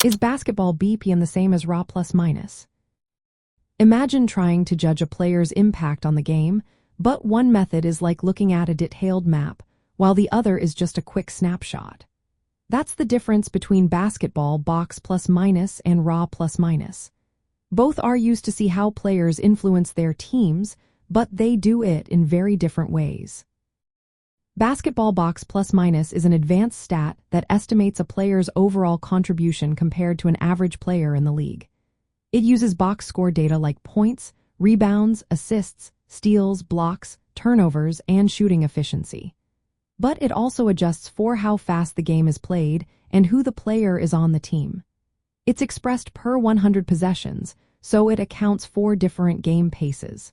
Is basketball BPM the same as raw plus minus? Imagine trying to judge a player's impact on the game, but one method is like looking at a detailed map, while the other is just a quick snapshot. That's the difference between basketball box plus minus and raw plus minus. Both are used to see how players influence their teams, but they do it in very different ways. Basketball box plus minus is an advanced stat that estimates a player's overall contribution compared to an average player in the league. It uses box score data like points, rebounds, assists, steals, blocks, turnovers, and shooting efficiency. But it also adjusts for how fast the game is played and who the player is on the team. It's expressed per 100 possessions, so it accounts for different game paces.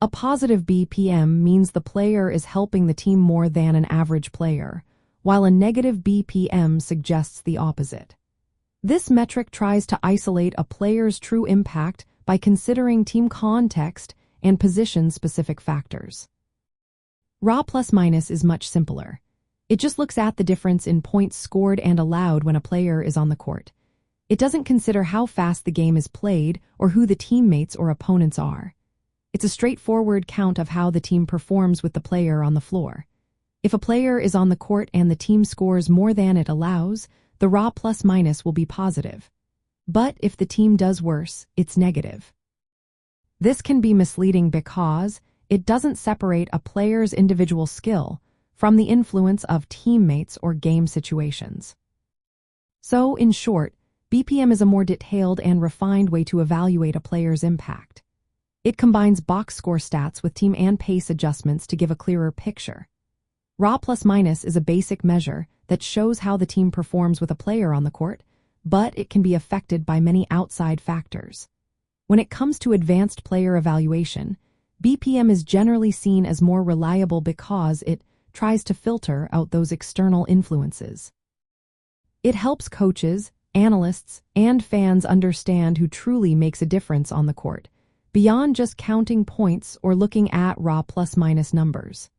A positive BPM means the player is helping the team more than an average player, while a negative BPM suggests the opposite. This metric tries to isolate a player's true impact by considering team context and position-specific factors. Raw plus minus is much simpler. It just looks at the difference in points scored and allowed when a player is on the court. It doesn't consider how fast the game is played or who the teammates or opponents are. It's a straightforward count of how the team performs with the player on the floor. If a player is on the court and the team scores more than it allows, the raw plus minus will be positive. But if the team does worse, it's negative. This can be misleading because it doesn't separate a player's individual skill from the influence of teammates or game situations. So, in short, BPM is a more detailed and refined way to evaluate a player's impact. It combines box score stats with team and pace adjustments to give a clearer picture. Raw plus minus is a basic measure that shows how the team performs with a player on the court, but it can be affected by many outside factors. When it comes to advanced player evaluation, BPM is generally seen as more reliable because it tries to filter out those external influences. It helps coaches, analysts, and fans understand who truly makes a difference on the court, beyond just counting points or looking at raw plus minus numbers.